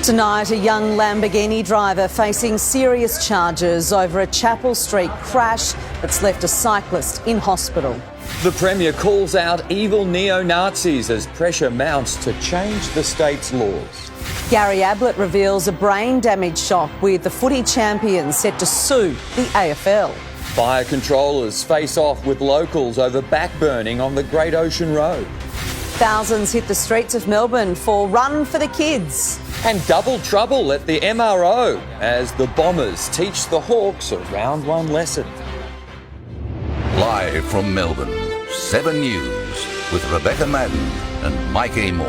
Tonight, a young Lamborghini driver facing serious charges over a Chapel Street crash that's left a cyclist in hospital. The Premier calls out evil neo-Nazis as pressure mounts to change the state's laws. Gary Ablett reveals a brain damage shock with the footy champions set to sue the AFL. Fire controllers face off with locals over backburning on the Great Ocean Road. Thousands hit the streets of Melbourne for Run for the Kids. And double trouble at the MRO as the Bombers teach the Hawks a round one lesson. Live from Melbourne, 7 News with Rebecca Madden and Mike Amor.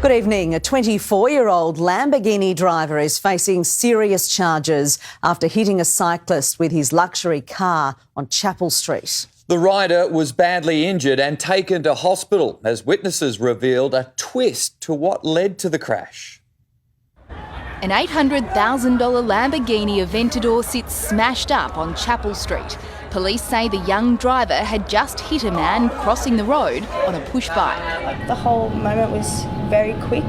Good evening. A 24-year-old Lamborghini driver is facing serious charges after hitting a cyclist with his luxury car on Chapel Street. The rider was badly injured and taken to hospital as witnesses revealed a twist to what led to the crash. An $800,000 Lamborghini Aventador sits smashed up on Chapel Street. Police say the young driver had just hit a man crossing the road on a push bike. The whole moment was very quick.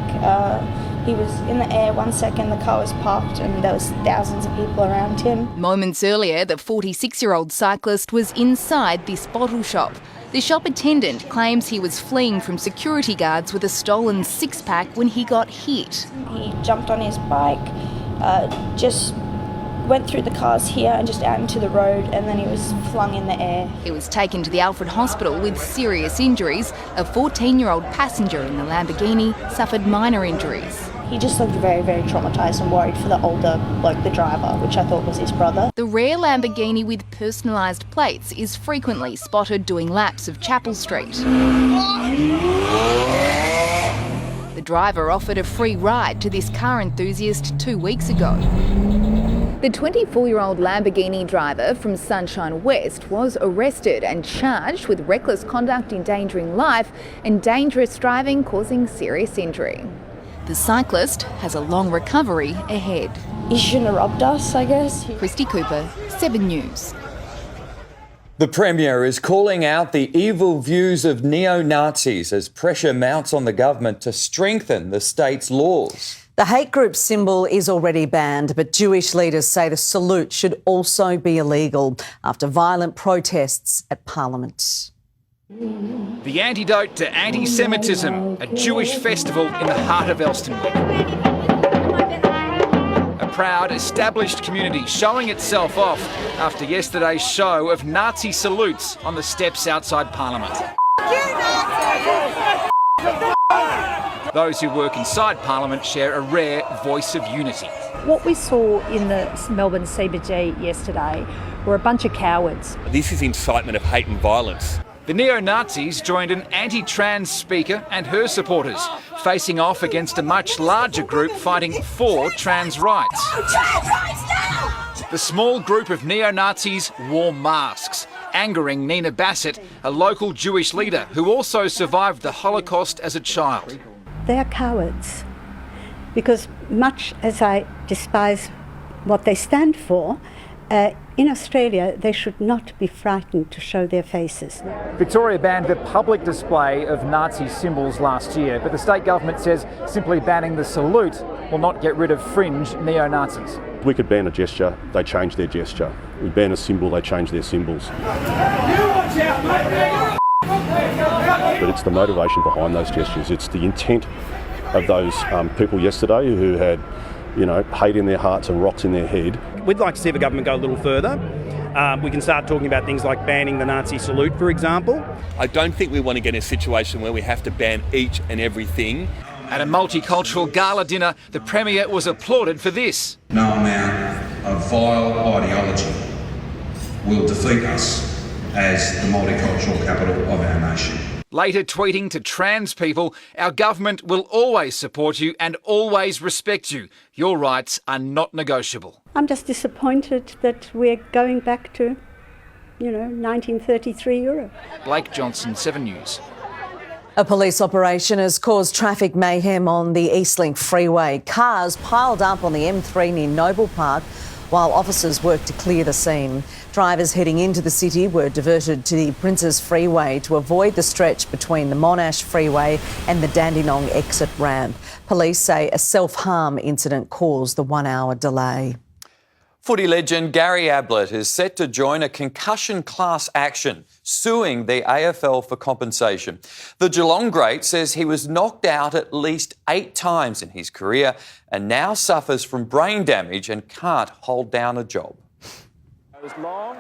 He was in the air 1 second, the car was parked and there was thousands of people around him. Moments earlier, the 46-year-old cyclist was inside this bottle shop. The shop attendant claims he was fleeing from security guards with a stolen six-pack when he got hit. He jumped on his bike, just went through the cars here and just out into the road, and then he was flung in the air. He was taken to the Alfred Hospital with serious injuries. A 14-year-old passenger in the Lamborghini suffered minor injuries. He just looked very, very traumatised and worried for the older bloke, the driver, which I thought was his brother. The rare Lamborghini with personalised plates is frequently spotted doing laps of Chapel Street. The driver offered a free ride to this car enthusiast 2 weeks ago. The 24-year-old Lamborghini driver from Sunshine West was arrested and charged with reckless conduct, endangering life and dangerous driving causing serious injury. The cyclist has a long recovery ahead. He shouldn't have robbed us, I guess. Christy Cooper, 7 News. The Premier is calling out the evil views of neo-Nazis as pressure mounts on the government to strengthen the state's laws. The hate group symbol is already banned, but Jewish leaders say the salute should also be illegal after violent protests at Parliament. The antidote to anti-Semitism, a Jewish festival in the heart of Elstonwick. A proud, established community showing itself off after yesterday's show of Nazi salutes on the steps outside Parliament. Those who work inside Parliament share a rare voice of unity. What we saw in the Melbourne CBD yesterday were a bunch of cowards. This is incitement of hate and violence. The neo-Nazis joined an anti-trans speaker and her supporters, facing off against a much larger group fighting for trans rights. Trans rights now! The small group of neo-Nazis wore masks, angering Nina Bassett, a local Jewish leader who also survived the Holocaust as a child. They are cowards, because much as I despise what they stand for, in Australia, they should not be frightened to show their faces. Victoria banned the public display of Nazi symbols last year, but the state government says simply banning the salute will not get rid of fringe neo-Nazis. We could ban a gesture, they change their gesture. We ban a symbol, they change their symbols. But it's the motivation behind those gestures. It's the intent of those people yesterday who had, hate in their hearts and rocks in their head. We'd like to see the government go a little further. We can start talking about things like banning the Nazi salute, for example. I don't think we want to get in a situation where we have to ban each and everything. At a multicultural gala dinner, the Premier was applauded for this. No amount of vile ideology will defeat us as the multicultural capital of our nation. Later tweeting to trans people, our government will always support you and always respect you. Your rights are not negotiable. I'm just disappointed that we're going back to, 1933 Europe. Blake Johnson, 7 News. A police operation has caused traffic mayhem on the Eastlink freeway. Cars piled up on the M3 near Noble Park while officers worked to clear the scene. Drivers heading into the city were diverted to the Princes Freeway to avoid the stretch between the Monash Freeway and the Dandenong exit ramp. Police say a self-harm incident caused the 1-hour delay. Footy legend Gary Ablett is set to join a concussion class action, suing the AFL for compensation. The Geelong great says he was knocked out at least 8 times in his career and now suffers from brain damage and can't hold down a job.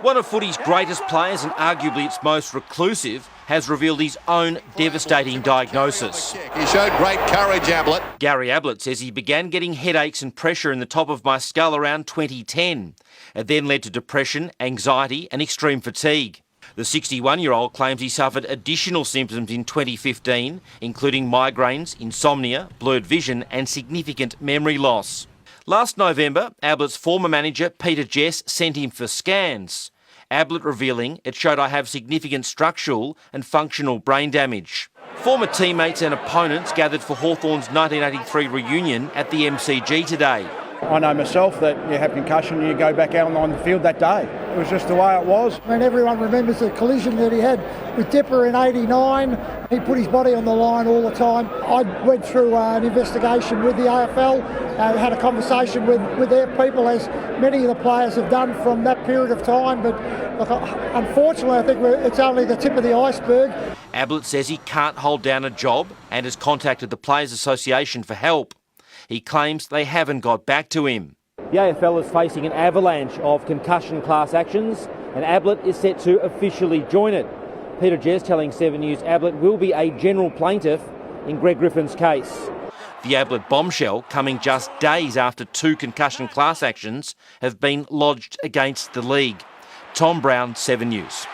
One of footy's greatest players and arguably its most reclusive has revealed his own devastating diagnosis. He showed great courage, Ablett. Gary Ablett says he began getting headaches and pressure in the top of my skull around 2010. It then led to depression, anxiety and extreme fatigue. The 61-year-old claims he suffered additional symptoms in 2015, including migraines, insomnia, blurred vision and significant memory loss. Last November, Ablett's former manager, Peter Jess, sent him for scans. Ablett revealing it showed I have significant structural and functional brain damage. Former teammates and opponents gathered for Hawthorn's 1983 reunion at the MCG today. I know myself that you have concussion, you go back out on the field that day. It was just the way it was. And everyone remembers the collision that he had with Dipper in '89. He put his body on the line all the time. I went through an investigation with the AFL, had a conversation with their people, as many of the players have done from that period of time. But look, unfortunately, I think it's only the tip of the iceberg. Ablett says he can't hold down a job and has contacted the Players Association for help. He claims they haven't got back to him. The AFL is facing an avalanche of concussion class actions and Ablett is set to officially join it. Peter Jess telling 7 News Ablett will be a general plaintiff in Greg Griffin's case. The Ablett bombshell coming just days after 2 concussion class actions have been lodged against the league. Tom Brown, 7 News.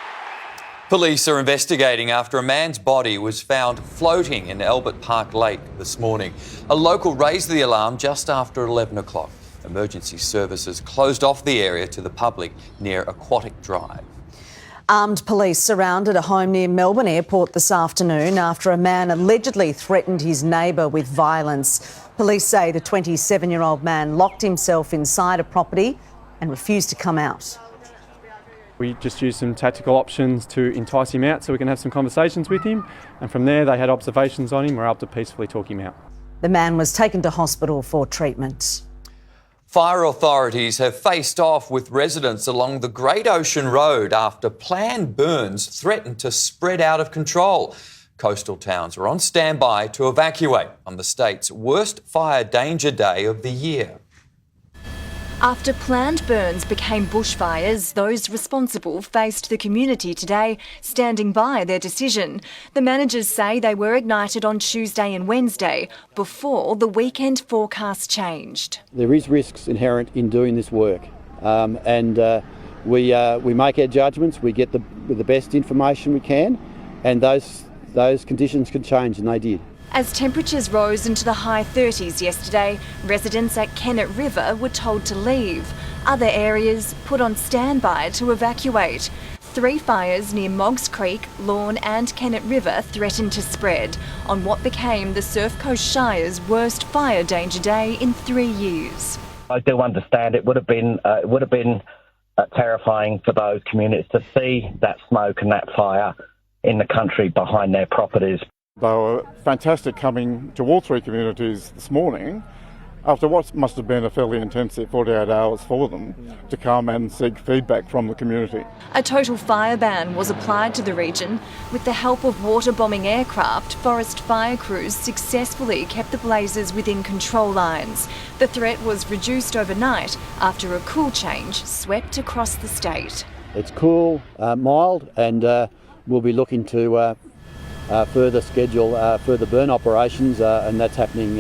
Police are investigating after a man's body was found floating in Albert Park Lake this morning. A local raised the alarm just after 11 o'clock. Emergency services closed off the area to the public near Aquatic Drive. Armed police surrounded a home near Melbourne Airport this afternoon after a man allegedly threatened his neighbour with violence. Police say the 27-year-old man locked himself inside a property and refused to come out. We just used some tactical options to entice him out so we can have some conversations with him. And from there, they had observations on him. We're able to peacefully talk him out. The man was taken to hospital for treatment. Fire authorities have faced off with residents along the Great Ocean Road after planned burns threatened to spread out of control. Coastal towns are on standby to evacuate on the state's worst fire danger day of the year. After planned burns became bushfires, those responsible faced the community today, standing by their decision. The managers say they were ignited on Tuesday and Wednesday, before the weekend forecast changed. There is risks inherent in doing this work, and we make our judgments, we get the best information we can, and those conditions can change, and they did. As temperatures rose into the high 30s yesterday, residents at Kennett River were told to leave. Other areas put on standby to evacuate. 3 fires near Moggs Creek, Lorne and Kennett River threatened to spread on what became the Surf Coast Shire's worst fire danger day in 3 years. I do understand it would have been terrifying for those communities to see that smoke and that fire in the country behind their properties. They were fantastic coming to all 3 communities this morning after what must have been a fairly intensive 48 hours for them to come and seek feedback from the community. A total fire ban was applied to the region. With the help of water-bombing aircraft, forest fire crews successfully kept the blazes within control lines. The threat was reduced overnight after a cool change swept across the state. It's cool, mild, and we'll be looking to further schedule further burn operations, and that's happening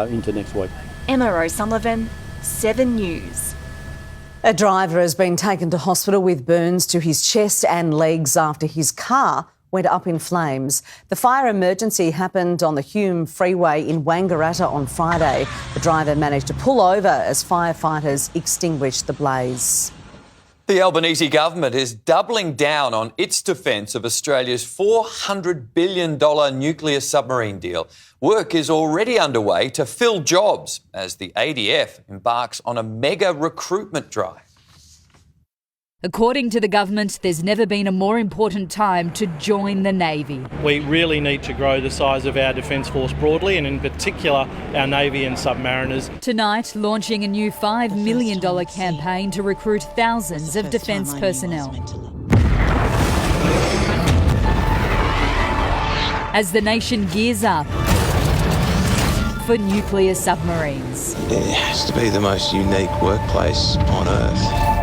into next week. Emma O'Sullivan, 7 News. A driver has been taken to hospital with burns to his chest and legs after his car went up in flames. The fire emergency happened on the Hume Freeway in Wangaratta on Friday. The driver managed to pull over as firefighters extinguished the blaze. The Albanese government is doubling down on its defence of Australia's $400 billion nuclear submarine deal. Work is already underway to fill jobs as the ADF embarks on a mega recruitment drive. According to the government, there's never been a more important time to join the Navy. We really need to grow the size of our Defence Force broadly, and in particular our Navy and submariners. Tonight, launching a new $5 million campaign to recruit thousands of defence personnel. As the nation gears up for nuclear submarines. It has to be the most unique workplace on Earth.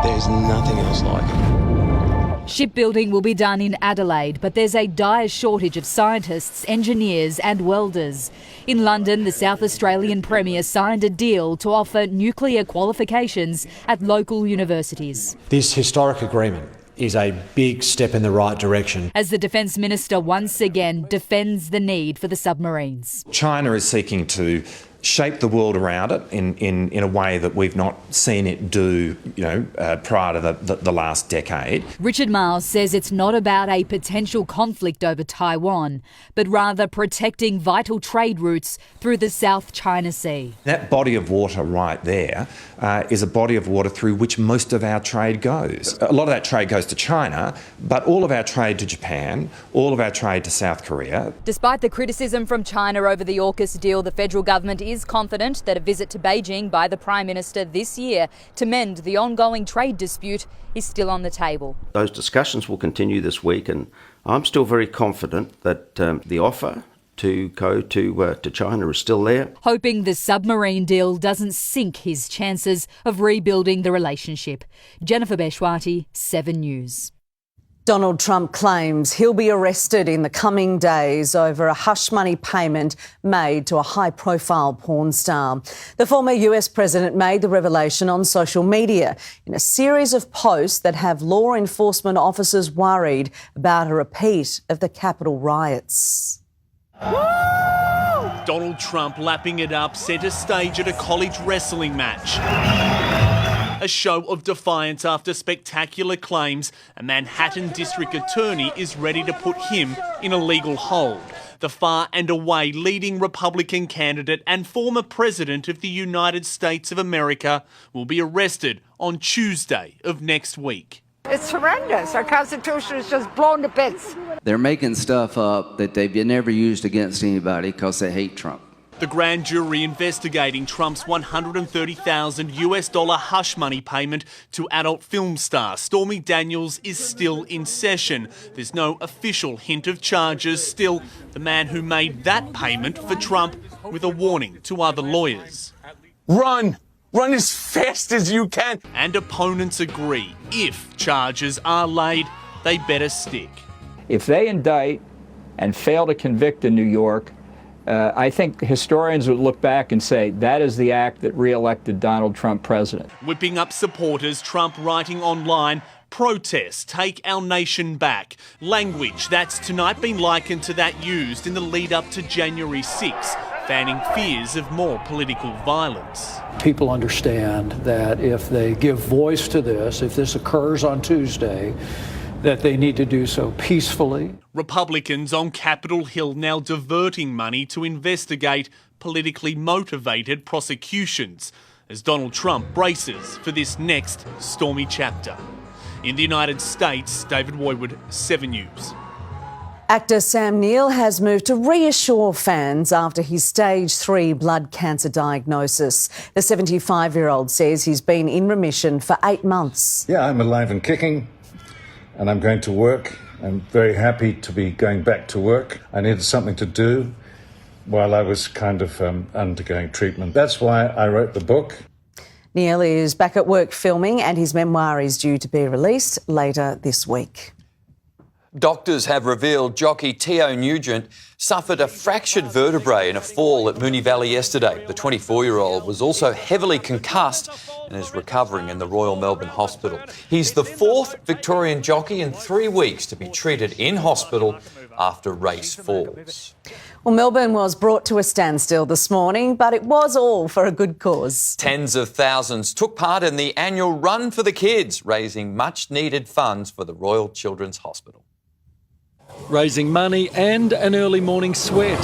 There's nothing else like it. Shipbuilding will be done in Adelaide, but there's a dire shortage of scientists, engineers and welders. In London, the South Australian Premier signed a deal to offer nuclear qualifications at local universities. This historic agreement is a big step in the right direction. As the Defence Minister once again defends the need for the submarines. China is seeking to shape the world around it in a way that we've not seen it do, prior to the last decade. Richard Miles says it's not about a potential conflict over Taiwan, but rather protecting vital trade routes through the South China Sea. That body of water right there is a body of water through which most of our trade goes. A lot of that trade goes to China, but all of our trade to Japan, all of our trade to South Korea. Despite the criticism from China over the AUKUS deal, the federal government is confident that a visit to Beijing by the Prime Minister this year to mend the ongoing trade dispute is still on the table. Those discussions will continue this week, and I'm still very confident that the offer to go to China is still there. Hoping the submarine deal doesn't sink his chances of rebuilding the relationship. Jennifer Beshwati, 7 News. Donald Trump claims he'll be arrested in the coming days over a hush money payment made to a high-profile porn star. The former US president made the revelation on social media in a series of posts that have law enforcement officers worried about a repeat of the Capitol riots. Donald Trump lapping it up centre stage at a college wrestling match. A show of defiance after spectacular claims. A Manhattan district attorney is ready to put him in a legal hold. The far and away leading Republican candidate and former president of the United States of America will be arrested on Tuesday of next week. It's horrendous. Our Constitution is just blown to bits. They're making stuff up that they've never used against anybody because they hate Trump. The grand jury investigating Trump's $130,000 hush money payment to adult film star Stormy Daniels is still in session. There's no official hint of charges. Still, the man who made that payment for Trump with a warning to other lawyers. Run! Run as fast as you can! And opponents agree. If charges are laid, they better stick. If they indict and fail to convict in New York, I think historians would look back and say that is the act that re-elected Donald Trump president. Whipping up supporters, Trump writing online, "Protest, take our nation back." Language that's tonight been likened to that used in the lead up to January 6, fanning fears of more political violence. People understand that if they give voice to this, if this occurs on Tuesday, that they need to do so peacefully. Republicans on Capitol Hill now diverting money to investigate politically motivated prosecutions as Donald Trump braces for this next stormy chapter. In the United States, David Woywood, 7 News. Actor Sam Neill has moved to reassure fans after his stage 3 blood cancer diagnosis. The 75-year-old says he's been in remission for 8 months. Yeah, I'm alive and kicking. And I'm going to work. I'm very happy to be going back to work. I needed something to do while I was kind of undergoing treatment. That's why I wrote the book. Neill is back at work filming and his memoir is due to be released later this week. Doctors have revealed jockey Theo Nugent suffered a fractured vertebrae in a fall at Moonee Valley yesterday. The 24-year-old was also heavily concussed and is recovering in the Royal Melbourne Hospital. He's the fourth Victorian jockey in 3 weeks to be treated in hospital after race falls. Well, Melbourne was brought to a standstill this morning, but it was all for a good cause. Tens of thousands took part in the annual Run for the Kids, raising much-needed funds for the Royal Children's Hospital. Raising money and an early morning sweat.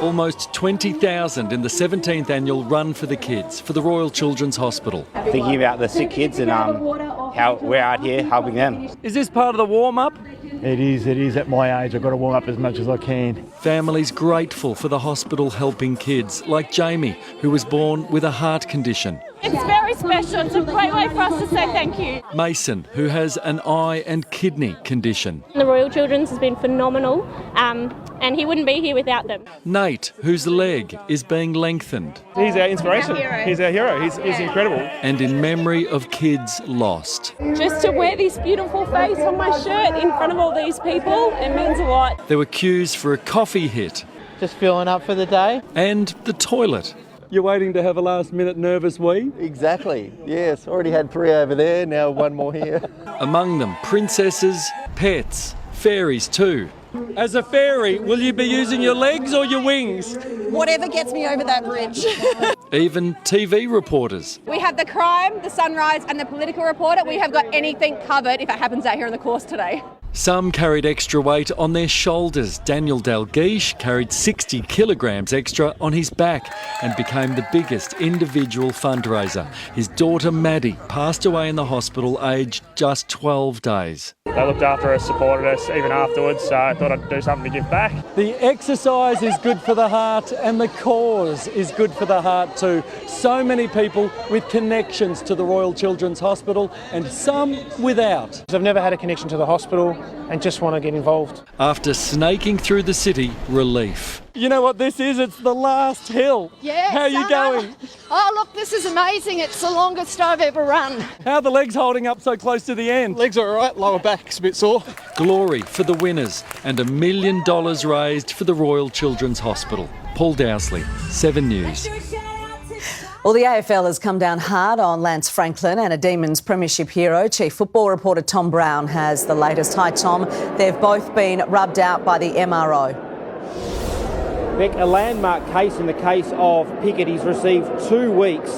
Almost 20,000 in the 17th annual Run for the Kids for the Royal Children's Hospital. Thinking about the sick kids and how we're out here helping them. Is this part of the warm-up? It is. At my age, I've got to warm up as much as I can. Families grateful for the hospital helping kids, like Jamie, who was born with a heart condition. It's very special. It's a great way for us to say thank you. Mason, who has an eye and kidney condition. The Royal Children's has been phenomenal, and he wouldn't be here without them. Nate, whose leg is being lengthened. He's our inspiration. He's our hero. He's incredible. And in memory of kids lost. Just to wear this beautiful face on my shirt in front of all these people, it means a lot. There were queues for a coffee hit. Just filling up for the day. And the toilet. You're waiting to have a last-minute nervous wee? Exactly. Yes, already had 3 over there, now 1 more here. Among them, princesses, pets, fairies too. As a fairy, will you be using your legs or your wings? Whatever gets me over that bridge. Even TV reporters. We have the crime, the sunrise and the political reporter. We have got anything covered if it happens out here on the course today. Some carried extra weight on their shoulders. Daniel Dalguish carried 60 kilograms extra on his back and became the biggest individual fundraiser. His daughter Maddie passed away in the hospital aged just 12 days. They looked after us, supported us even afterwards, so I thought I'd do something to give back. The exercise is good for the heart and the cause is good for the heart too. So many people with connections to the Royal Children's Hospital and some without. I've never had a connection to the hospital and just want to get involved. After snaking through the city, relief. You know what this is? It's the last hill. Yeah. How are you going? Oh, look, this is amazing. It's the longest I've ever run. How are the legs holding up so close to the end? Legs are all right, lower back's a bit sore. Glory for the winners and $1 million raised for the Royal Children's Hospital. Paul Dowsley, 7 News. Well, the AFL has come down hard on Lance Franklin and a Demons premiership hero. Chief football reporter Tom Brown has the latest. Hi, Tom. They've both been rubbed out by the MRO. Beck, a landmark case in the case of Pickett. He's received 2 weeks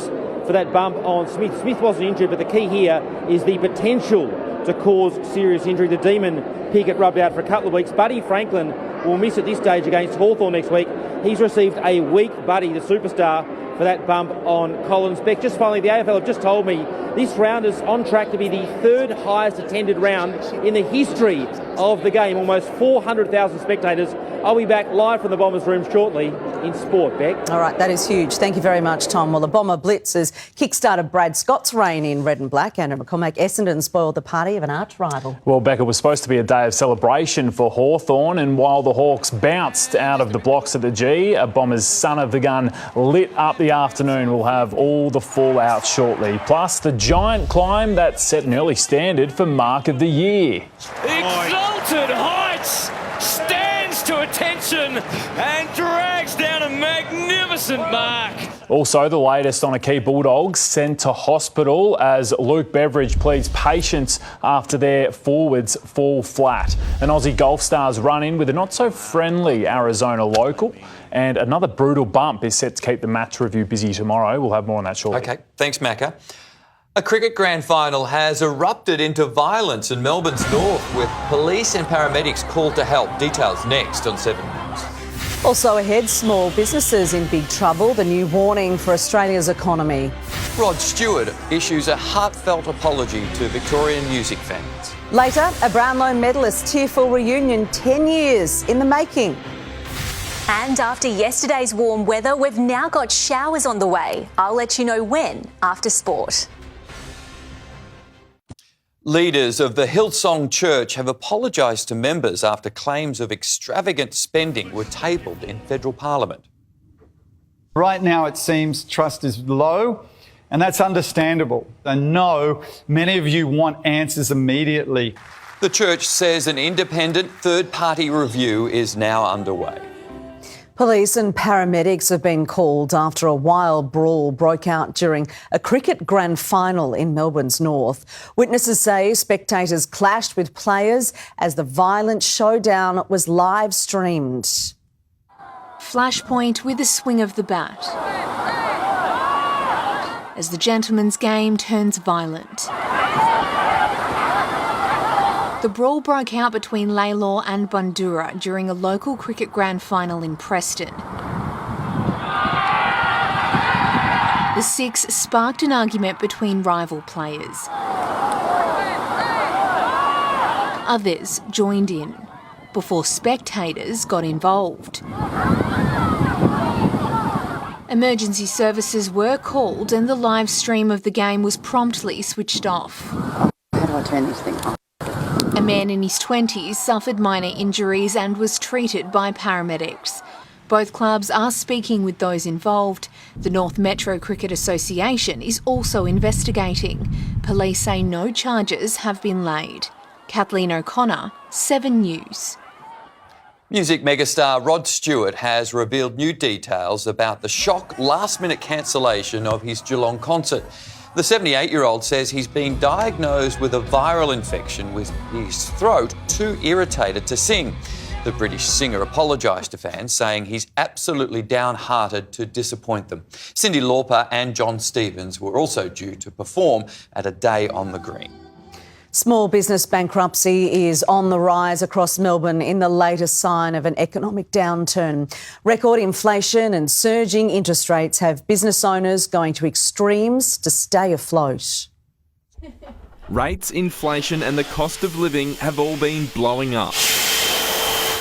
for that bump on Smith. Smith wasn't injured, but the key here is the potential to cause serious injury. The Demon Pickett rubbed out for a couple of weeks. Buddy Franklin will miss at this stage against Hawthorn next week. He's received a week, Buddy, the superstar, for that bump on Collins. Beck, just finally, the AFL have just told me this round is on track to be the 3rd highest attended round in the history of the game. Almost 400,000 spectators. I'll be back live from the Bombers room shortly in sport, Beck. All right, that is huge. Thank you very much, Tom. Well, the Bomber Blitz has kick-started Brad Scott's reign in red and black. Andrew McCormack, Essendon spoiled the party of an arch rival. Well, Beck, it was supposed to be a day of celebration for Hawthorn, and while the Hawks bounced out of the blocks at the G, a Bombers son of the gun lit up the afternoon. We'll have all the fallout shortly. Plus, the giant climb that set an early standard for Mark of the Year. Exalted Heights stands to attention and drags down a magnificent mark. Also, the latest on a key Bulldogs sent to hospital as Luke Beveridge pleads patience after their forwards fall flat. An Aussie golf star's run in with a not-so-friendly Arizona local, and another brutal bump is set to keep the match review busy tomorrow. We'll have more on that shortly. OK, thanks, Macca. A cricket grand final has erupted into violence in Melbourne's north with police and paramedics called to help. Details next on 7 News. Also ahead, small businesses in big trouble, the new warning for Australia's economy. Rod Stewart issues a heartfelt apology to Victorian music fans. Later, a Brownlow medalist tearful reunion 10 years in the making. And after yesterday's warm weather, we've now got showers on the way. I'll let you know when after sport. Leaders of the Hillsong Church have apologised to members after claims of extravagant spending were tabled in federal parliament. Right now it seems trust is low, and that's understandable. I know many of you want answers immediately. The church says an independent third-party review is now underway. Police and paramedics have been called after a wild brawl broke out during a cricket grand final in Melbourne's north. Witnesses say spectators clashed with players as the violent showdown was live streamed. Flashpoint with a swing of the bat as the gentleman's game turns violent. The brawl broke out between Laylaw and Bundura during a local cricket grand final in Preston. The six sparked an argument between rival players. Others joined in before spectators got involved. Emergency services were called and the live stream of the game was promptly switched off. How do I turn this thing off? A man in his 20s suffered minor injuries and was treated by paramedics. Both clubs are speaking with those involved. The North Metro Cricket Association is also investigating. Police say no charges have been laid. Kathleen O'Connor, 7 News. Music megastar Rod Stewart has revealed new details about the shock last-minute cancellation of his Geelong concert. The 78-year-old says he's been diagnosed with a viral infection with his throat too irritated to sing. The British singer apologised to fans, saying he's absolutely downhearted to disappoint them. Cyndi Lauper and John Stevens were also due to perform at a Day on the Green. Small business bankruptcy is on the rise across Melbourne in the latest sign of an economic downturn. Record inflation and surging interest rates have business owners going to extremes to stay afloat. Rates, inflation and the cost of living have all been blowing up.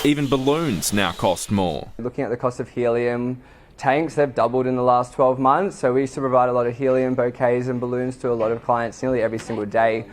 Even balloons now cost more. Looking at the cost of helium, tanks have doubled in the last 12 months, so we used to provide a lot of helium bouquets and balloons to a lot of clients nearly every single day.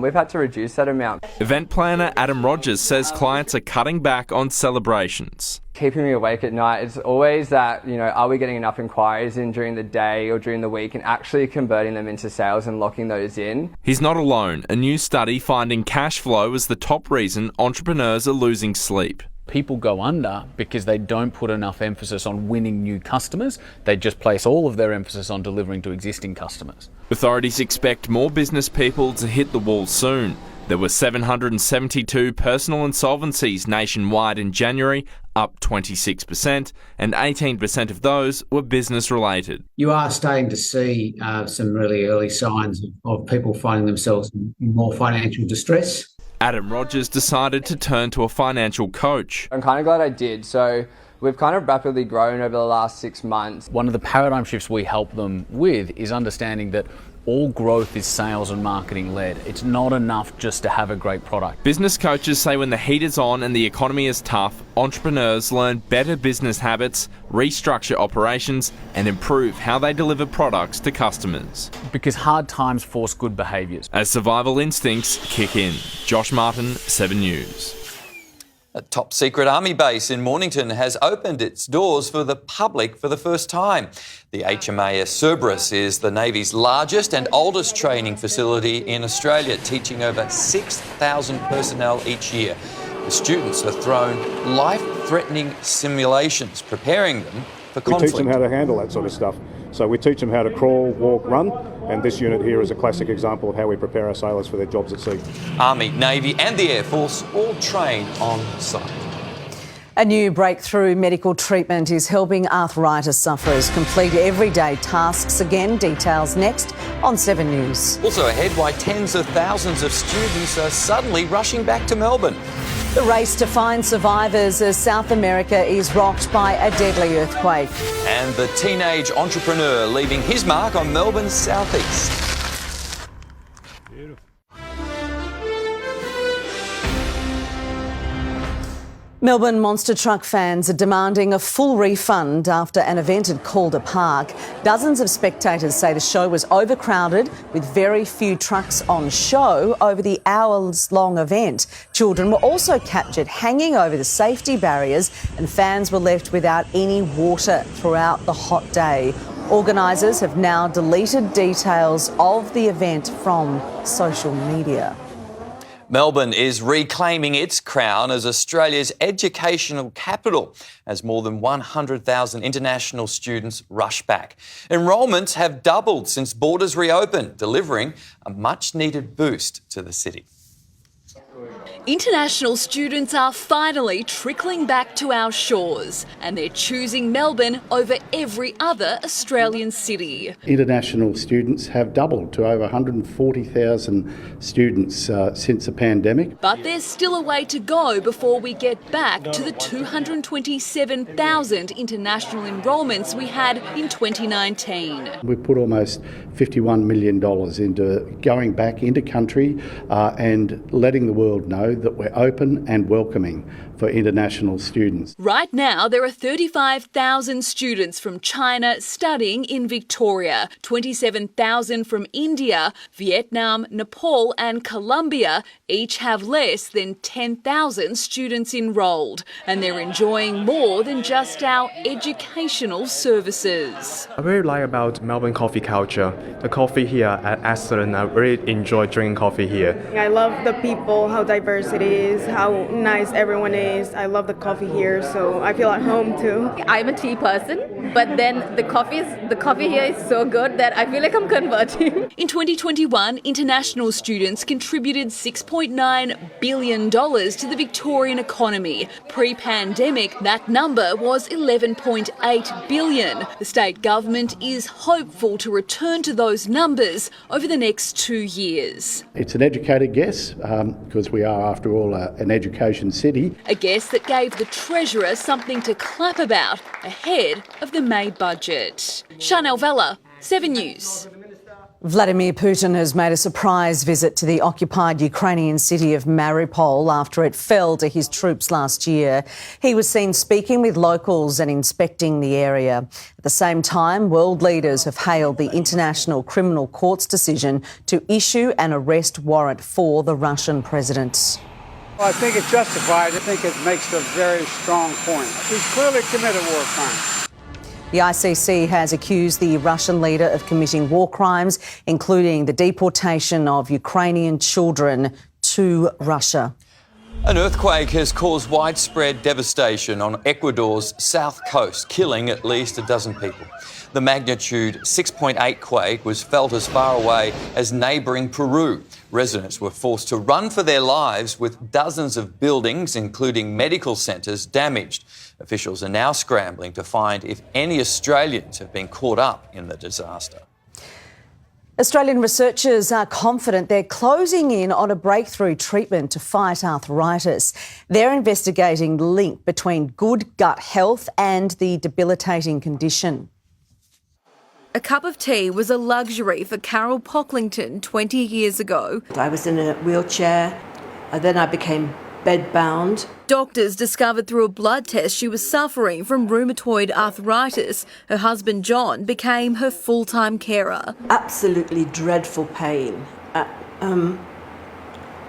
We've had to reduce that amount. Event planner Adam Rogers says clients are cutting back on celebrations. Keeping me awake at night, it's always that, are we getting enough inquiries in during the day or during the week and actually converting them into sales and locking those in? He's not alone. A new study finding cash flow is the top reason entrepreneurs are losing sleep. People go under because they don't put enough emphasis on winning new customers. They just place all of their emphasis on delivering to existing customers. Authorities expect more business people to hit the wall soon. There were 772 personal insolvencies nationwide in January, up 26%, and 18% of those were business-related. You are starting to see some really early signs of people finding themselves in more financial distress. Adam Rogers decided to turn to a financial coach. I'm kind of glad I did. So we've kind of rapidly grown over the last 6 months. One of the paradigm shifts we help them with is understanding that all growth is sales and marketing led. It's not enough just to have a great product. Business coaches say when the heat is on and the economy is tough, entrepreneurs learn better business habits, restructure operations, and improve how they deliver products to customers. Because hard times force good behaviours. As survival instincts kick in. Josh Martin, 7 News. A top-secret army base in Mornington has opened its doors for the public for the first time. The HMAS Cerberus is the Navy's largest and oldest training facility in Australia, teaching over 6,000 personnel each year. The students are thrown life-threatening simulations, preparing them for conflict. We teach them how to handle that sort of stuff. So we teach them how to crawl, walk, run, and this unit here is a classic example of how we prepare our sailors for their jobs at sea. Army, Navy and the Air Force all train on site. A new breakthrough medical treatment is helping arthritis sufferers complete everyday tasks again. Details next on 7 News. Also ahead, why tens of thousands of students are suddenly rushing back to Melbourne. The race to find survivors as South America is rocked by a deadly earthquake. And the teenage entrepreneur leaving his mark on Melbourne's southeast. Melbourne monster truck fans are demanding a full refund after an event at Calder Park. Dozens of spectators say the show was overcrowded with very few trucks on show over the hours-long event. Children were also captured hanging over the safety barriers and fans were left without any water throughout the hot day. Organisers have now deleted details of the event from social media. Melbourne is reclaiming its crown as Australia's educational capital as more than 100,000 international students rush back. Enrolments have doubled since borders reopened, delivering a much-needed boost to the city. International students are finally trickling back to our shores, and they're choosing Melbourne over every other Australian city. International students have doubled to over 140,000 students since the pandemic. But there's still a way to go before we get back to the 227,000 international enrolments we had in 2019. We put almost $51 million into going back into country and letting the world know that we're open and welcoming for international students. Right now, there are 35,000 students from China studying in Victoria, 27,000 from India, Vietnam, Nepal and Colombia each have less than 10,000 students enrolled, and they're enjoying more than just our educational services. I really like about Melbourne coffee culture. The coffee here at Aston, I really enjoy drinking coffee here. I love the people, how diverse it is, how nice everyone is. I love the coffee here, so I feel at home too. I'm a tea person, but then the coffee here is so good that I feel like I'm converting. In 2021, international students contributed $6.9 billion to the Victorian economy. Pre-pandemic, that number was $11.8 billion. The state government is hopeful to return to those numbers over the next 2 years. It's an educated guess because we are, after all, an education city. A guess that gave the Treasurer something to clap about ahead of the May budget. Chanel Vella, 7 News. Vladimir Putin has made a surprise visit to the occupied Ukrainian city of Mariupol after it fell to his troops last year. He was seen speaking with locals and inspecting the area. At the same time, world leaders have hailed the International Criminal Court's decision to issue an arrest warrant for the Russian president. Well, I think it's justified. I think it makes a very strong point. He's clearly committed war crimes. The ICC has accused the Russian leader of committing war crimes, including the deportation of Ukrainian children to Russia. An earthquake has caused widespread devastation on Ecuador's south coast, killing at least a dozen people. The magnitude 6.8 quake was felt as far away as neighbouring Peru. Residents were forced to run for their lives with dozens of buildings, including medical centres, damaged. Officials are now scrambling to find if any Australians have been caught up in the disaster. Australian researchers are confident they're closing in on a breakthrough treatment to fight arthritis. They're investigating the link between good gut health and the debilitating condition. A cup of tea was a luxury for Carol Pocklington 20 years ago. I was in a wheelchair, and then I became bedbound. Doctors discovered through a blood test she was suffering from rheumatoid arthritis. Her husband John became her full-time carer. Absolutely dreadful pain.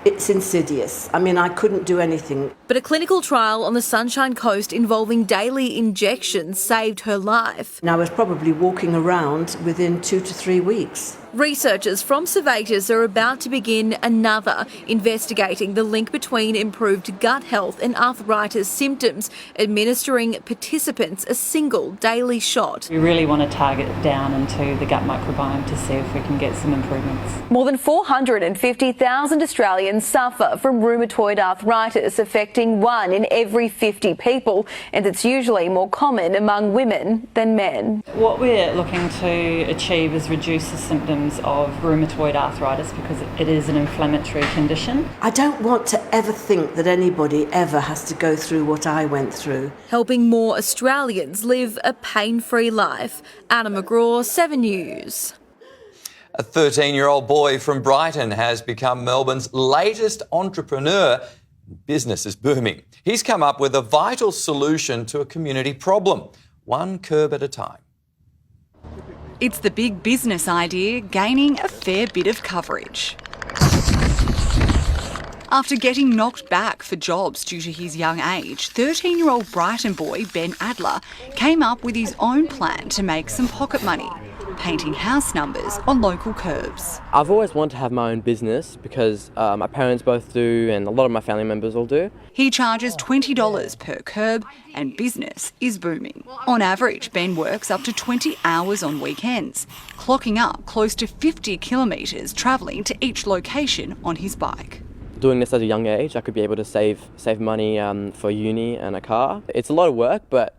It's insidious. I mean, I couldn't do anything. But a clinical trial on the Sunshine Coast involving daily injections saved her life. And I was probably walking around within 2 to 3 weeks. Researchers from Cervatus are about to begin another, investigating the link between improved gut health and arthritis symptoms, administering participants a single daily shot. We really want to target down into the gut microbiome to see if we can get some improvements. More than 450,000 Australians suffer from rheumatoid arthritis, affecting 1 in every 50 people, and it's usually more common among women than men. What we're looking to achieve is reduce the symptoms of rheumatoid arthritis because it is an inflammatory condition. I don't want to ever think that anybody ever has to go through what I went through. Helping more Australians live a pain-free life. Anna McGraw, 7 News. A 13-year-old boy from Brighton has become Melbourne's latest entrepreneur. Business is booming. He's come up with a vital solution to a community problem, one curb at a time. It's the big business idea gaining a fair bit of coverage. After getting knocked back for jobs due to his young age, 13-year-old Brighton boy Ben Adler came up with his own plan to make some pocket money. painting house numbers on local curbs. I've always wanted to have my own business because my parents both do and a lot of my family members all do. He charges $20 per curb and business is booming. On average, Ben works up to 20 hours on weekends, clocking up close to 50 kilometres travelling to each location on his bike. Doing this at a young age, I could be able to save money for uni and a car. It's a lot of work, but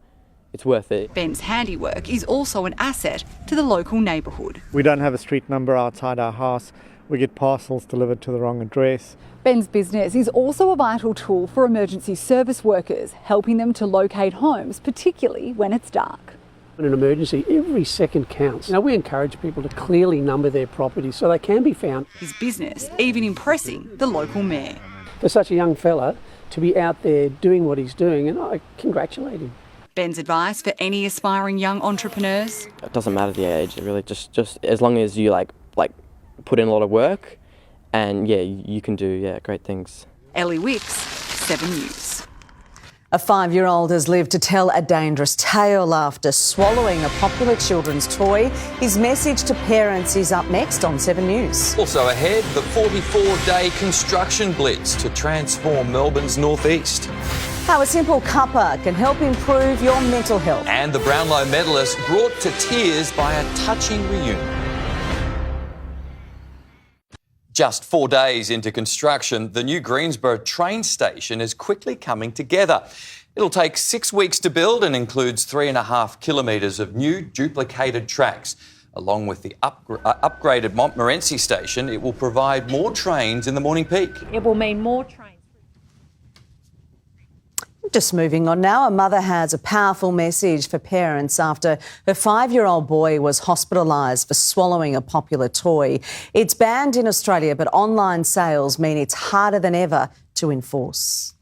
it's worth it. Ben's handiwork is also an asset to the local neighbourhood. We don't have a street number outside our house. We get parcels delivered to the wrong address. Ben's business is also a vital tool for emergency service workers, helping them to locate homes, particularly when it's dark. In an emergency, every second counts. We encourage people to clearly number their properties so they can be found. His business even impressing the local mayor. For such a young fella to be out there doing what he's doing, and I congratulate him. Ben's advice for any aspiring young entrepreneurs? It doesn't matter the age, it really just as long as you like put in a lot of work and you can do great things. Ellie Wicks, 7 News. A 5-year-old has lived to tell a dangerous tale after swallowing a popular children's toy. His message to parents is up next on 7 News. Also ahead, the 44-day construction blitz to transform Melbourne's northeast. How a simple cuppa can help improve your mental health. And the Brownlow medalist brought to tears by a touching reunion. Just 4 days into construction, the new Greensborough train station is quickly coming together. It'll take 6 weeks to build and includes 3.5 kilometres of new duplicated tracks. Along with the upgraded Montmorency station, it will provide more trains in the morning peak. It will mean more trains. Just moving on now, a mother has a powerful message for parents after her 5-year-old boy was hospitalised for swallowing a popular toy. It's banned in Australia, but online sales mean it's harder than ever to enforce.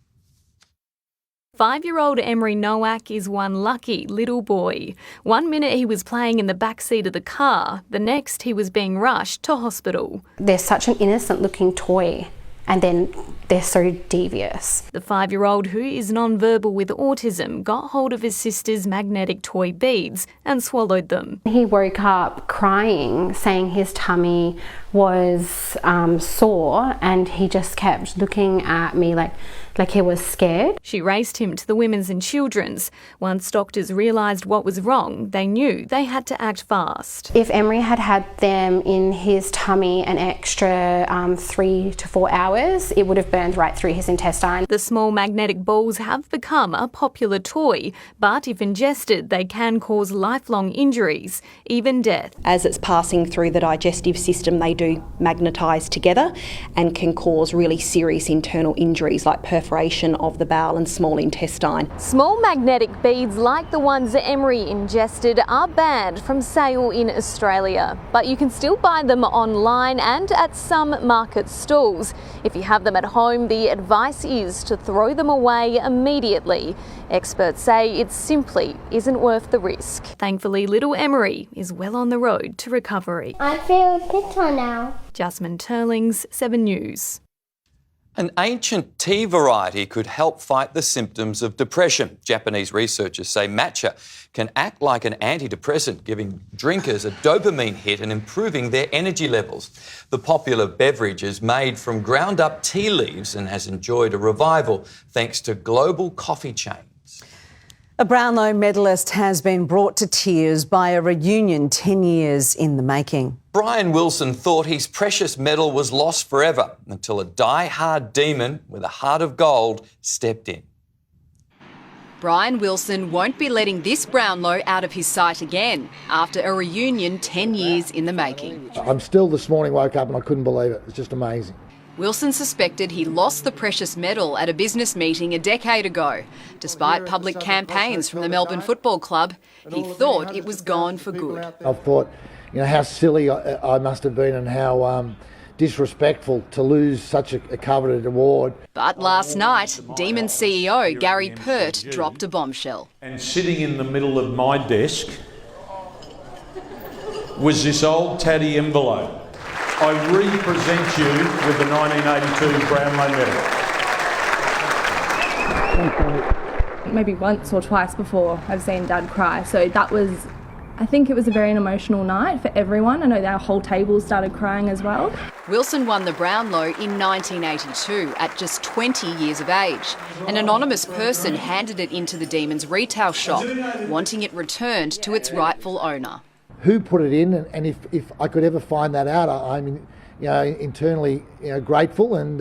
5-year-old Emery Nowak is one lucky little boy. 1 minute he was playing in the back seat of the car, the next he was being rushed to hospital. They're such an innocent-looking toy, and then they're so devious. The 5-year-old, who is non-verbal with autism, got hold of his sister's magnetic toy beads and swallowed them. He woke up crying, saying his tummy was sore, and he just kept looking at me like he was scared. She raced him to the Women's and Children's. Once doctors realised what was wrong, they knew they had to act fast. If Emery had had them in his tummy an extra 3 to 4 hours, it would have burned right through his intestine. The small magnetic balls have become a popular toy, but if ingested, they can cause lifelong injuries, even death. As it's passing through the digestive system, they do magnetise together and can cause really serious internal injuries like perforation of the bowel and small intestine. Small magnetic beads like the ones Emery ingested are banned from sale in Australia, but you can still buy them online and at some market stalls. If you have them at home, the advice is to throw them away immediately. Experts say it simply isn't worth the risk. Thankfully, little Emery is well on the road to recovery. I feel better now. Jasmine Turlings, 7 News. An ancient tea variety could help fight the symptoms of depression. Japanese researchers say matcha can act like an antidepressant, giving drinkers a dopamine hit and improving their energy levels. The popular beverage is made from ground-up tea leaves and has enjoyed a revival thanks to global coffee chains. A Brownlow medalist has been brought to tears by a reunion 10 years in the making. Brian Wilson thought his precious medal was lost forever until a die-hard demon with a heart of gold stepped in. Brian Wilson won't be letting this Brownlow out of his sight again after a reunion 10 years in the making. I'm still this morning woke up and I couldn't believe it. It's just amazing. Wilson suspected he lost the precious medal at a business meeting a decade ago. Despite public campaigns from the Melbourne Football Club, he thought it was gone for good. I thought, how silly I must have been and how disrespectful to lose such a coveted award. But last night, Demon CEO Gary Pert dropped a bombshell. And sitting in the middle of my desk was this old tatty envelope. I re-present you with the 1982 Brownlow medal. Maybe once or twice before I've seen Dad cry, so that was I think it was a very emotional night for everyone. I know our whole table started crying as well. Wilson won the Brownlow in 1982 at just 20 years of age. An anonymous person handed it into the Demons retail shop, wanting it returned to its rightful owner. Who put it in, and if I could ever find that out, I'm internally grateful, and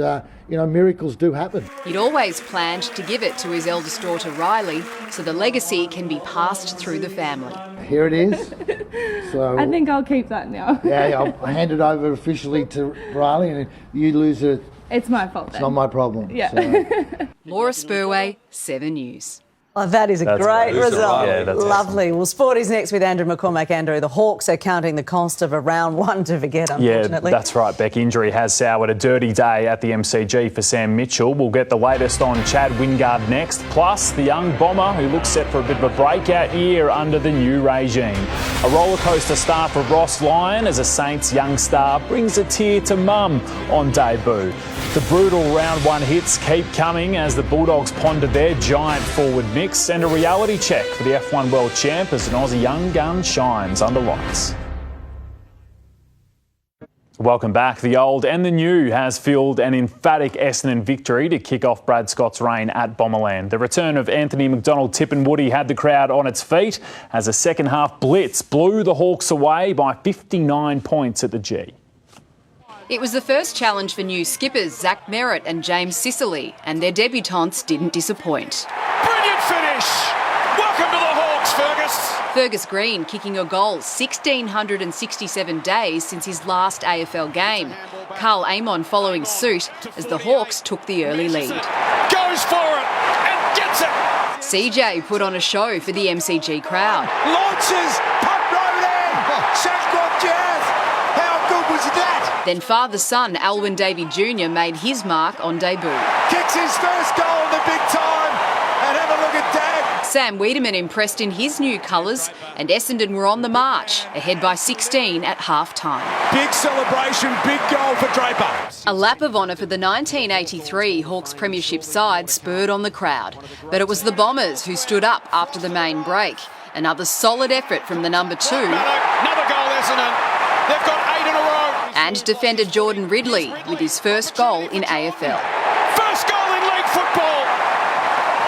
miracles do happen. He'd always planned to give it to his eldest daughter Riley, so the legacy can be passed through the family. Here it is. So I think I'll keep that now. Yeah, I'll hand it over officially to Riley, and you lose it. It's my fault then. It's not my problem. Yeah. So. Laura Spurway, 7 News. Oh, that is a great result. Yeah, that's lovely. excellent. Well, sport is next with Andrew McCormack. Andrew, the Hawks are counting the cost of a round one to forget, unfortunately. Yeah, that's right, Beck. Injury has soured a dirty day at the MCG for Sam Mitchell. We'll get the latest on Chad Wingard next, plus the young bomber who looks set for a bit of a breakout year under the new regime. A rollercoaster start for Ross Lyon as a Saints young star brings a tear to mum on debut. The brutal round one hits keep coming as the Bulldogs ponder their giant forward mix, and a reality check for the F1 World Champ as an Aussie young gun shines under lights. Welcome back. The old and the new has fueled an emphatic Essendon victory to kick off Brad Scott's reign at Bomberland. The return of Anthony McDonald-Tipungwuti had the crowd on its feet as a second half blitz blew the Hawks away by 59 points at the G. It was the first challenge for new skippers Zach Merritt and James Sicily, and their debutantes didn't disappoint. Brilliant finish! Welcome to the Hawks, Fergus! Fergus Green kicking a goal 1,667 days since his last AFL game. Carl Amon following suit as the Hawks took the early lead. Goes for it and gets it! CJ put on a show for the MCG crowd. Launches, puck rolling, Shankwell Jazz! How good was that? Then father-son Alwyn Davey Jr. made his mark on debut. Kicks his first goal in the big time, and have a look at Dad. Sam Wiedemann impressed in his new colours, and Essendon were on the march, ahead by 16 at half-time. Big celebration, big goal for Draper. A lap of honour for the 1983 Hawks premiership side spurred on the crowd, but it was the Bombers who stood up after the main break. Another solid effort from the number 2. Another goal, Essendon. They've got 8 in a row. And defender Jordan Ridley with his first goal in AFL. First goal in league football.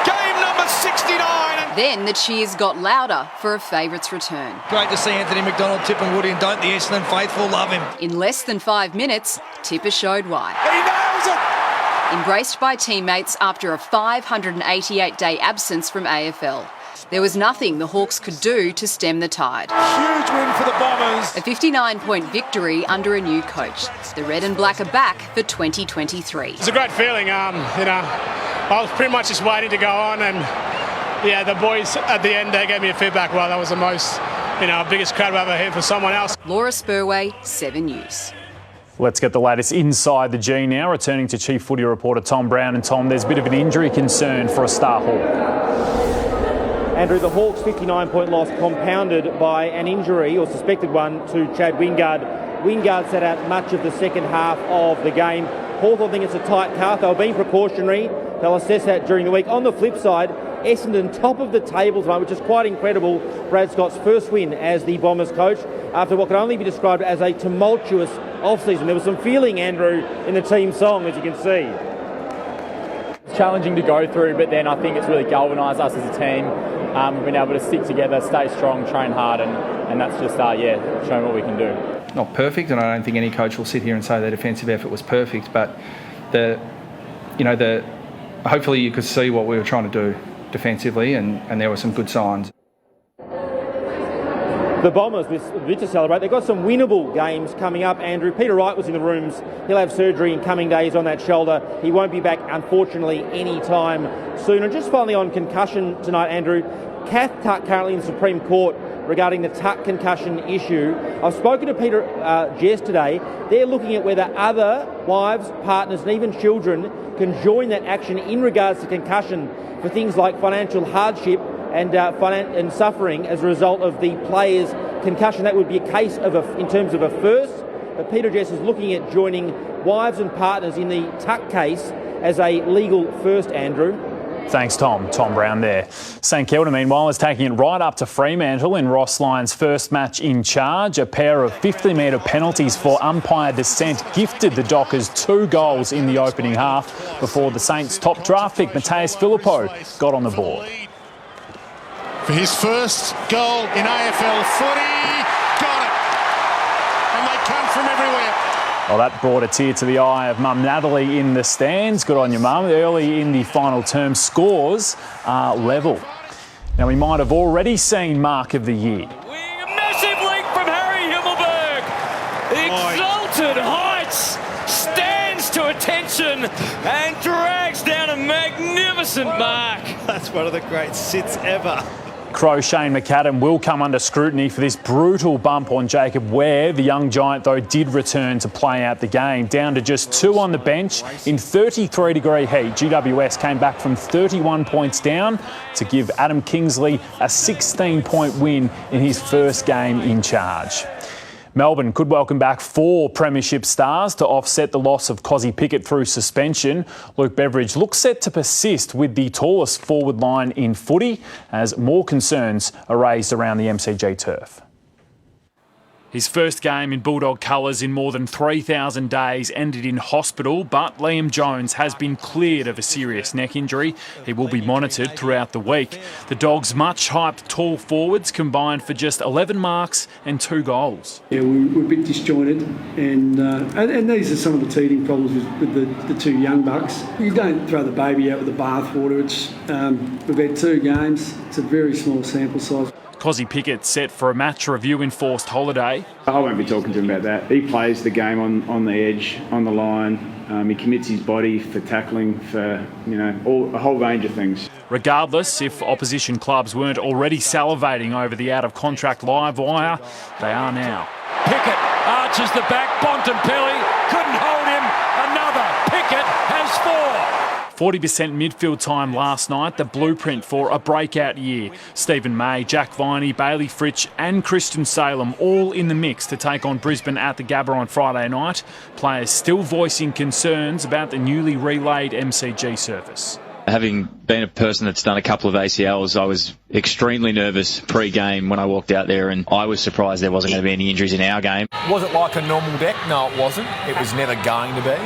Game number 69. Then the cheers got louder for a favourites return. Great to see Anthony McDonald-Tipungwuti, and don't the Essendon faithful love him. In less than 5 minutes, Tipper showed why. He nails it! Embraced by teammates after a 588-day absence from AFL. There was nothing the Hawks could do to stem the tide. Huge win for the Bombers. A 59-point victory under a new coach. The Red and Black are back for 2023. It's a great feeling. I was pretty much just waiting to go on, and the boys at the end, they gave me a feedback. Well, that was the most, biggest crowd I've ever had for someone else. Laura Spurway, 7 News. Let's get the latest inside the G now, returning to Chief Footy reporter Tom Brown. And Tom, there's a bit of an injury concern for a star Hawk. Andrew, the Hawks' 59-point loss compounded by an injury, or suspected one, to Chad Wingard. Wingard sat out much of the second half of the game. Hawthorn think it's a tight calf. They'll be precautionary. They'll assess that during the week. On the flip side, Essendon top of the table tonight, which is quite incredible. Brad Scott's first win as the Bombers coach after what can only be described as a tumultuous off-season. There was some feeling, Andrew, in the team song, as you can see. It's challenging to go through, but then I think it's really galvanised us as a team. We've been able to stick together, stay strong, train hard, and that's just, showing what we can do. Not perfect, and I don't think any coach will sit here and say their defensive effort was perfect, but hopefully you could see what we were trying to do defensively, and there were some good signs. The Bombers, this bit to celebrate, they've got some winnable games coming up, Andrew. Peter Wright was in the rooms. He'll have surgery in coming days on that shoulder. He won't be back, unfortunately, any time soon. And just finally on concussion tonight, Andrew, Kath Tuck currently in Supreme Court regarding the Tuck concussion issue. I've spoken to Peter Jess today. They're looking at whether other wives, partners and even children can join that action in regards to concussion for things like financial hardship and suffering as a result of the player's concussion. That would be a case in terms of a first, but Peter Jess is looking at joining wives and partners in the Tuck case as a legal first, Andrew. Thanks, Tom. Tom Brown there. St Kilda, meanwhile, is taking it right up to Fremantle in Ross Lyon's first match in charge. A pair of 50-metre penalties for umpire dissent gifted the Dockers 2 goals in the opening half before the Saints' top draft pick, Mateus Filippo, got on the board. For his first goal in AFL footy, got it. And they come from everywhere. Well, that brought a tear to the eye of Mum Natalie in the stands. Good on you, Mum. Early in the final term, scores are level. Now, we might have already seen Mark of the Year. A massive leap from Harry Himmelberg. Exalted heights, stands to attention and drags down a magnificent mark. That's one of the great sits ever. Crow Shane McAdam will come under scrutiny for this brutal bump on Jacob Ware. The young giant, though, did return to play out the game. Down to just 2 on the bench in 33-degree heat. GWS came back from 31 points down to give Adam Kingsley a 16-point win in his first game in charge. Melbourne could welcome back 4 premiership stars to offset the loss of Cozzy Pickett through suspension. Luke Beveridge looks set to persist with the tallest forward line in footy as more concerns are raised around the MCG turf. His first game in Bulldog colours in more than 3,000 days ended in hospital, but Liam Jones has been cleared of a serious neck injury. He will be monitored throughout the week. The Dogs' much-hyped tall forwards combined for just 11 marks and 2 goals. Yeah, we're a bit disjointed, and these are some of the teething problems with the 2 young bucks. You don't throw the baby out with the bathwater. We've had 2 games. It's a very small sample size. Cozzy Pickett set for a match review enforced holiday. I won't be talking to him about that. He plays the game on the edge, on the line. He commits his body for tackling, for a whole range of things. Regardless, if opposition clubs weren't already salivating over the out-of-contract live wire, they are now. Pickett arches the back. Bontempelli couldn't hold him. Another. Pickett has 4. 40% midfield time last night, the blueprint for a breakout year. Stephen May, Jack Viney, Bailey Fritsch and Christian Salem all in the mix to take on Brisbane at the Gabba on Friday night. Players still voicing concerns about the newly relayed MCG surface. Having been a person that's done a couple of ACLs, I was extremely nervous pre-game when I walked out there, and I was surprised there wasn't going to be any injuries in our game. Was it like a normal deck? No, it wasn't. It was never going to be.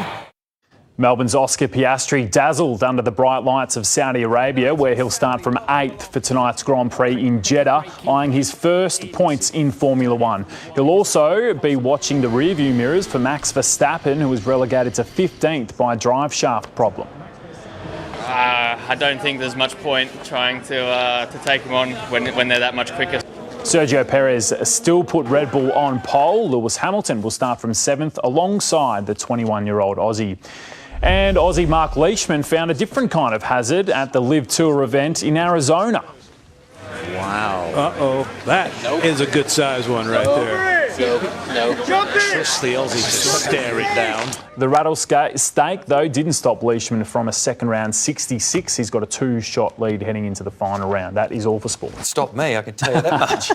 Melbourne's Oscar Piastri dazzled under the bright lights of Saudi Arabia, where he'll start from 8th for tonight's Grand Prix in Jeddah, eyeing his first points in Formula One. He'll also be watching the rearview mirrors for Max Verstappen, who was relegated to 15th by a drive shaft problem. I don't think there's much point trying to take him on when they're that much quicker. Sergio Perez still put Red Bull on pole. Lewis Hamilton will start from 7th alongside the 21-year-old Aussie. And Aussie Mark Leishman found a different kind of hazard at the Live Tour event in Arizona. Wow. Uh-oh. That is a good size one right there. Trust the Aussie to stare it down. The rattlesnake, though, didn't stop Leishman from a second round 66. He's got a 2-shot lead heading into the final round. That is all for sport. Stop me, I can tell you that much.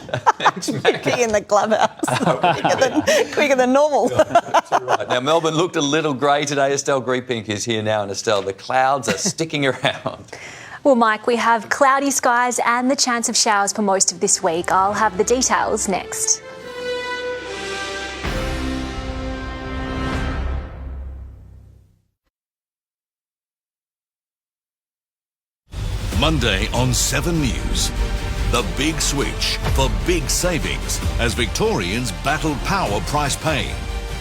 Mickey in the clubhouse. quicker than normal. Right. Now, Melbourne looked a little grey today. Estelle Greepink is here now, and Estelle, the clouds are sticking around. Well, Mike, we have cloudy skies and the chance of showers for most of this week. I'll have the details next. Monday on 7 News. The big switch for big savings as Victorians battle power price pain,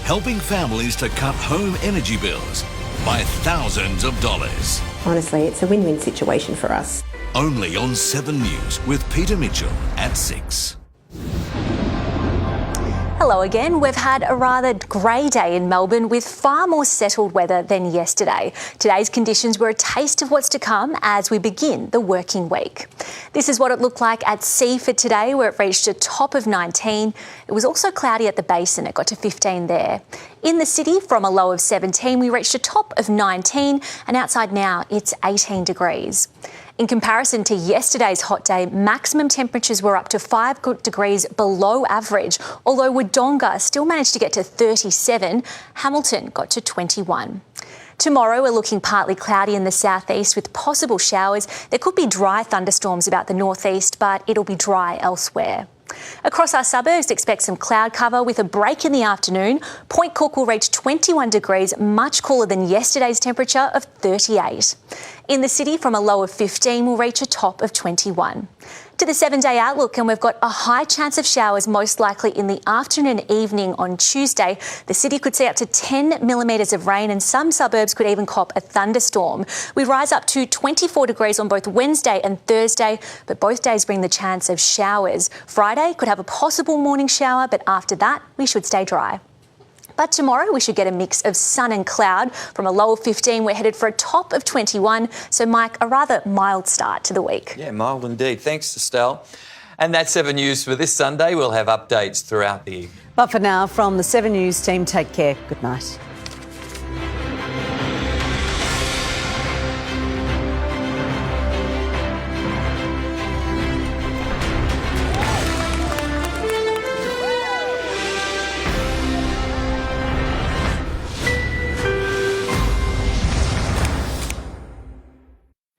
helping families to cut home energy bills by thousands of dollars. Honestly, it's a win-win situation for us. Only on 7 News with Peter Mitchell at 6. Hello again. We've had a rather grey day in Melbourne with far more settled weather than yesterday. Today's conditions were a taste of what's to come as we begin the working week. This is what it looked like at sea for today, where it reached a top of 19. It was also cloudy at the basin. It got to 15 there. In the city, from a low of 17, we reached a top of 19, and outside now it's 18 degrees. In comparison to yesterday's hot day, maximum temperatures were up to 5 degrees below average, although Wodonga still managed to get to 37. Hamilton got to 21. Tomorrow we're looking partly cloudy in the southeast with possible showers. There could be dry thunderstorms about the northeast, but it'll be dry elsewhere. Across our suburbs, expect some cloud cover with a break in the afternoon. Point Cook will reach 21 degrees, much cooler than yesterday's temperature of 38. In the city, from a low of 15, we'll reach a top of 21. To the 7-day outlook, and we've got a high chance of showers, most likely in the afternoon and evening on Tuesday. The city could see up to 10 millimetres of rain, and some suburbs could even cop a thunderstorm. We rise up to 24 degrees on both Wednesday and Thursday, but both days bring the chance of showers. Friday could have a possible morning shower, but after that, we should stay dry. But tomorrow we should get a mix of sun and cloud. From a low of 15, we're headed for a top of 21. So, Mike, a rather mild start to the week. Yeah, mild indeed. Thanks, Estelle. And that's 7 News for this Sunday. We'll have updates throughout the evening. But for now, from the 7 News team, take care. Good night.